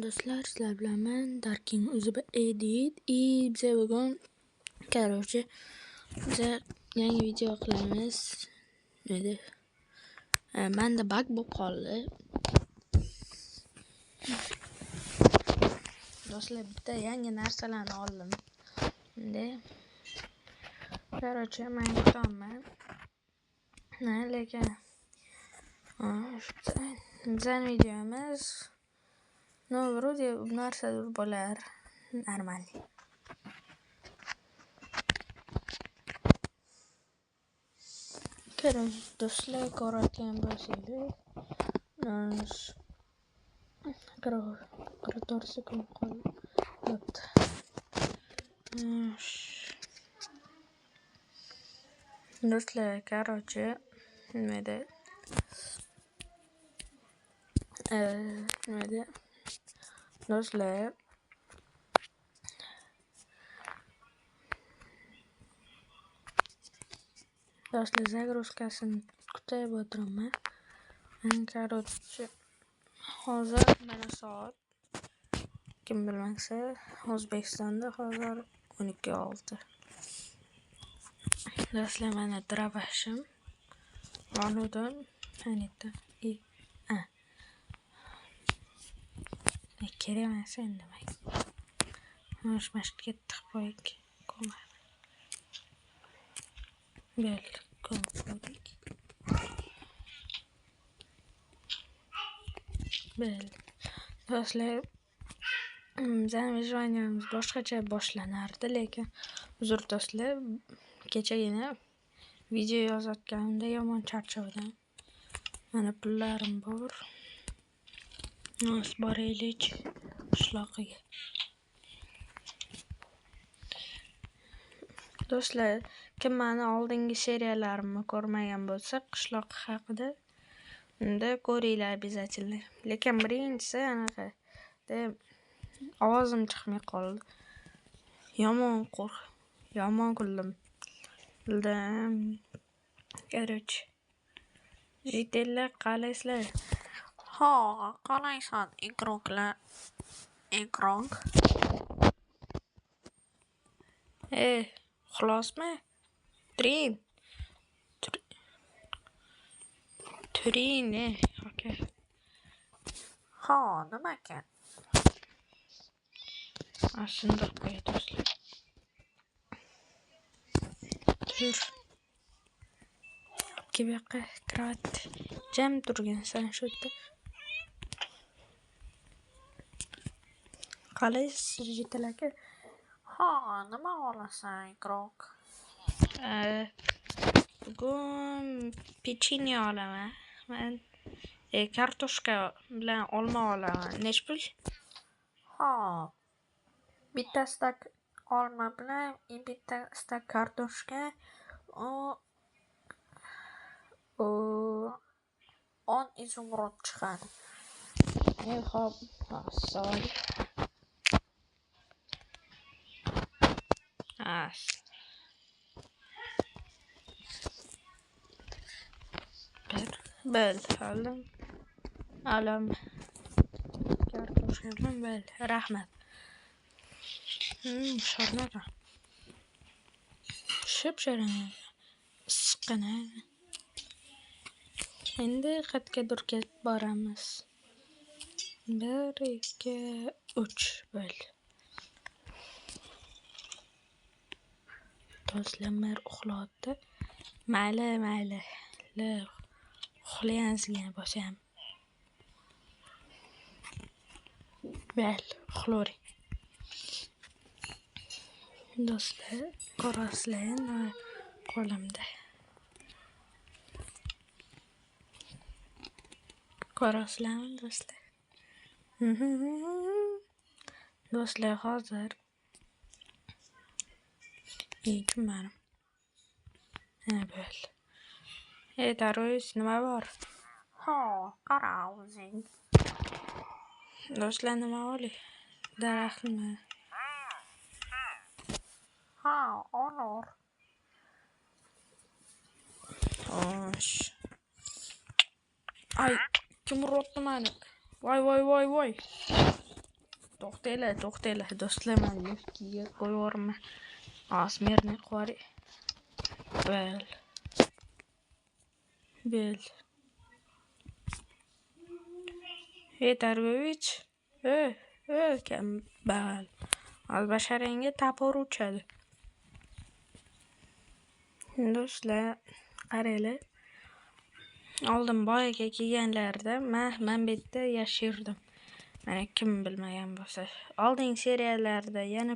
Do'stlar, sizlar bilan men Darkin Uzib Edit biza bugun короче biza yangi video qilamiz. Nima menda bug bo'lib qoldi. Do'stlar, bitta yangi narsalarni oldim. Endi короче men kutaman. Lekin bizning videomiz вроде narsa bo'lar нормально. Короче, do'stlar, ko'rayotgan bo'lsangiz, 44 sekund qoldi. Do'stlar, короче, nima do'stlar, загрузкasini kutib o'tiraman. Короче, hozir mana soat, kim bilmasa, O'zbekistonda hozir 12:06. Do'stlar, mana dravashim. Onudan anita kerak emas endi demak. Mashq ketdik qo'yik. Do'stlar, bizning vijvaniyamiz boshqacha boshlanardi, lekin uzr do'stlar, kechagina video yozayotganimda yomon charchavdim. Mana pullarim bor. Nos boraylik qishloqiga. Do'stlar, kim meni oldingi seriyalarimni ko'rmagan bo'lsa, qishloq haqida unda ko'ringlar обязательно. Lekin birinchisi anaqa ovozim chiqmay qoldi. Yomon kuldim. Короче, jitellar qalaysizlar? Ha, qalaysan ikroklar. Ikrok. Xulosmi? Turin, okey. Ha, nima ekan? Shundoq qo'y do'stlar. Tur. Bu yoqqa kravat jam turgansan shu yerda. Qalaysiz jitellar? Ha, nima olasan ikrok? Bugun pechenye olaman. Men kartoshka bilan olma olaman. Nech pul? Ha, bitta stak olma bilan bitta stak kartoshka 10 izumrud chiqadi. Xo'p, sol. Bel, alam. Kartoshka bilan bel. Rahmat. Shodnaqa. Ship-shirin. Issiqqina. Endi qayergadir ketib boramiz. 1, 2, 3 bel. Do'stlar, uxlayapti. Mayli. Uxlayazgan bo'lsam. Bel, uxlayring. Do'stlar, ko'rasizlar qo'limda. Ko'rasizlarmi do'stlar? Do'stlar, hozir tumarim. Bel. Daro'z, nima bor? Ha, qara o'zing. Do'stlar, nima oli? Daraxtmi? Ha, olur. Ay, kim urotdi meni? Voy. To'xtanglar do'stlar, men liftiga qo'yvorman. Asmerni qori. Bel. Targovich. Kambal. Albasharangga tapor uchadi. Do'stlar, qaranglar. Oldin boyaga kelganlarda men bu yerda yashirdim. Mana kim bilmagan bo'lsa, oldingi seriyalarda yana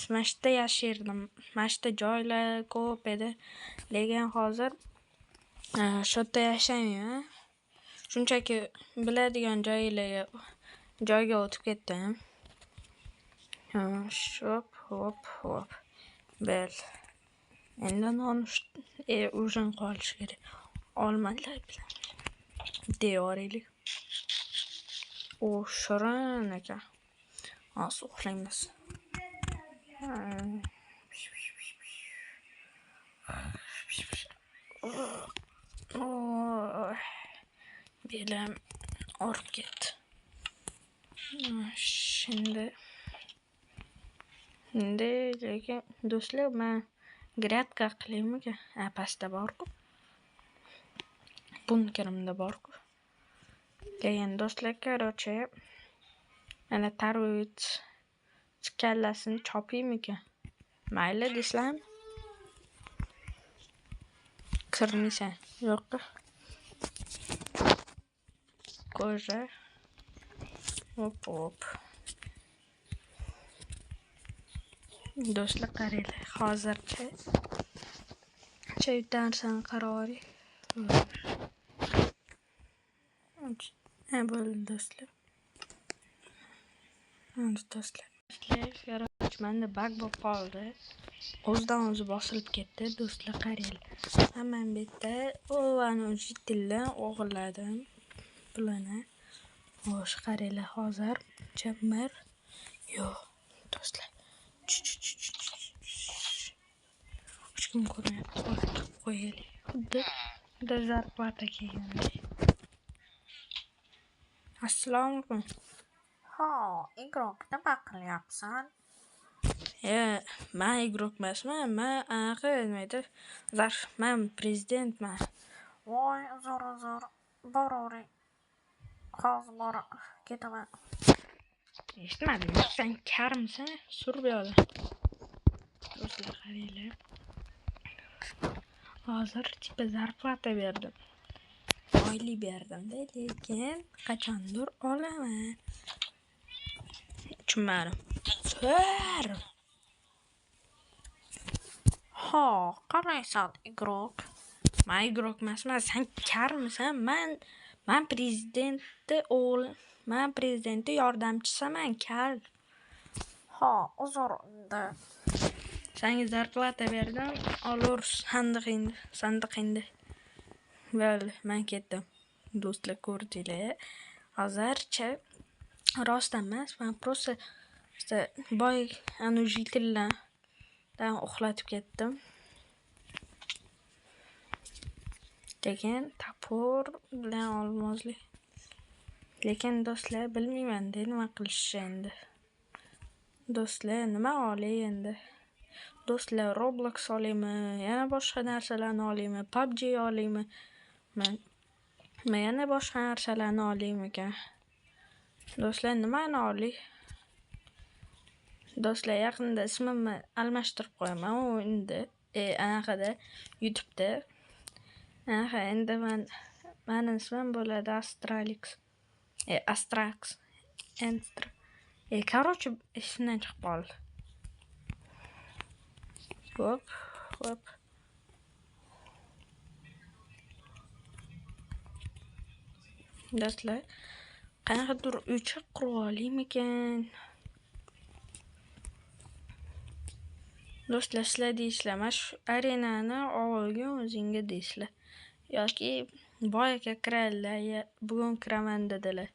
Smashda yashirdim. Smashda joylar ko'p edi, lekin hozir shu yerda yashayman. Shunchaki biladigan joyga o'tib ketdim. Hop. Bel. Endi o'zim qolish kerak. Olmalar bilan devoraylik. Shirin ekan. Hozir uxlaymiz. Belim og'rib ketdi. Endi lekin do'stlar, men gradka qilaymi? Pastda bor-ku. Bunkerimda bor-ku. Lekin do'stlar, короче, ana tarvit kallasini chopaymikan? Mayli deysizlarmi? Kirmaysan. Yo'q. Ko'za. Hop. Do'stlar, qaranglar. Hozircha narsani qarori. Bo'ldi do'stlar. Do'stlar, menda bug bo'lib qoldi. O'zidan o'zi bosilib ketdi. Do'stlar, qaranglar. Men bu yerda ana jitildan o'g'irladim pulini. Xo'sh, qaranglar, hozir chamir. Yo'q, do'stlar. Hech kim ko'rmayapti. Qilib qo'yaylik. Xuddi zarplata kelgandek. Assalomu alaykum. Igrok, nima qilyapsan? Men igrok emasman. Men anaqa nimaydi? Men prezidentman. Voy, uzr. Boravering. Hozir borib ketaman. Eshitmadim. Sen karmisan? Sur bu yoqda. Do'stlar, qaranglar. Hozir tipa zarplata berdim. Oylik berdim-da, lekin qachondir olaman. Tushunmadim. Tur. Qaraysan, igrok. Men igrok emasman. Sen karmisan? Men prezidentning yordamchisiman, kar. Uzr. Senga zarplata berdim. Olur sandiqingni. Bo'ldi, men ketdim. Do'stlar, ko'rdinglar. Hozircha rostdan emas, men просто boy jitildan uxlatib ketdim. Lekin tapor bilan olmozlik. Lekin do'stlar, bilmayman-da nima qilishni endi. Do'stlar, nima olay endi? Do'stlar, Roblox olaymi? Yana boshqa narsalarni olaymi? PUBG olaymi? Men yana boshqa narsalarni olaymikan? Do'stlar, nimani olay? Do'stlar, yaqinda ismimni almashtirib qo'yaman endi. Anaqada YouTube'da. Endi meni ismim bo'ladi Astrax. Короче, esimdan chiqib qoldi. Hop. Do'stlar, qanaqadir uycha qurib olaymikan? Do'stlar, sizlar deysizlar, mana shu arenani olgin o'zingga deysizlar. Yoki boyaga kiradilar, bugun kiraman dedilar.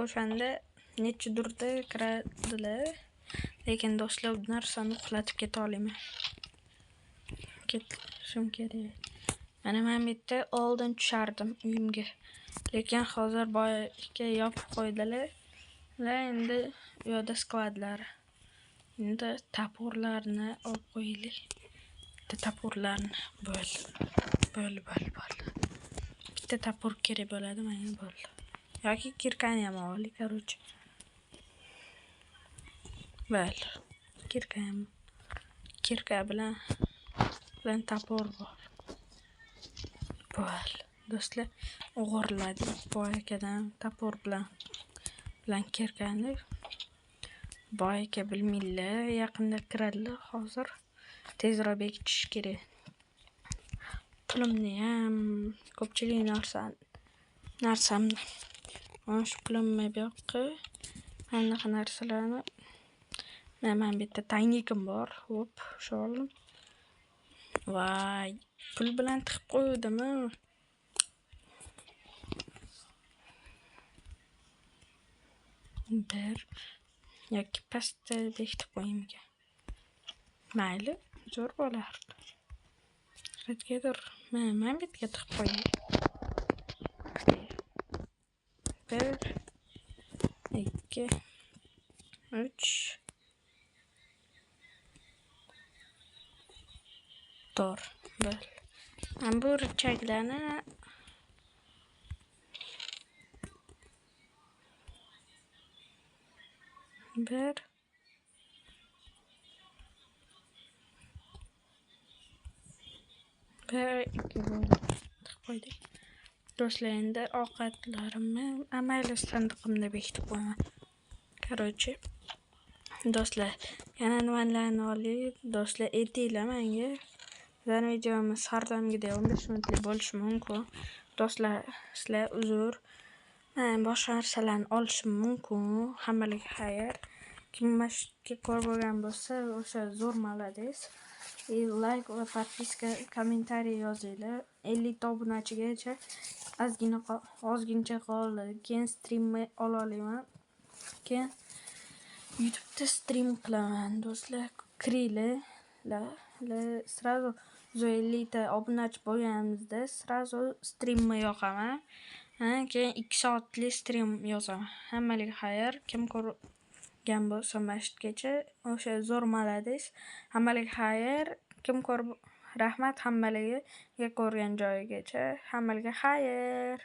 O'shanda nechidirda kiradilar. Lekin do'stlar, bu narsani uxlatib keta olmayman. Ketishim kerak. Mana men bu yerda oldin tushardim uyimga. Lekin hozir boyaga yopib qo'ydilar. Endi u yoqda skladlar. Endi toporlarni olib qo'yaylik. Bitta toporlarni bo'l. Bitta topor kerak bo'ladi menga bo'ldi. Yoki kirkani ham olaylik, короче. Bo'l. Kirka bilan topor bor. Bo'l. Do'stlar, o'g'irladik boy akadan topor bilan kirkani. Boy aka bilmaydilar, yaqinda kiradilar hozir. Tezroq bekitish kerak. Pulimni ham ko'pchilik narsamni mana shu pulimni bu yoqqa anaqa narsalarni men bitta taynikim bor. Hop, shu oldim. Voy, pul bilan tiqib qo'ydim. Bir yoki pastda bekitib qo'yimga. Mayli, zo'r bo'lardi. Qayergadir men bitga tiqib qo'yay. 1 2 3 4 bir. Men bu richaglarni bir ikki bo'lib qo'ydik. Do'stlar, endi ovqatlarimni mayli sandiqimda bekitib qo'yaman. Короче, do'stlar, yana nimalarni olaylik? Do'stlar, aytinglar menga. Bizning videomiz har doimgidek 15 minutlik bo'lishi mumkin. Do'stlar, sizlar uzr. Men boshqa narsalarni olishim mumkin. Hammaga xayr. Kim mashqqa ko'r bo'lgan bo'lsa, o'sha zo'r молодец. Like va подписка, kommentariy yozinglar. 50 obunachigacha ozgincha qoldi. Keyin streamni olaman. Keyin YouTube'da stream qilaman. Do'stlar, kiringlar. Сразу 50 ta obunachi bo'lganimizda сразу streamni yoqaman. Keyin 2 soatlik stream yozaman. Hammaga xayr. Kim ko'rgan bo'lsa mashqgacha, o'sha zo'r молодец. Hammaga xayr. Kim rahmat hammaga ko'rgan joyigacha. Hammaga xayr.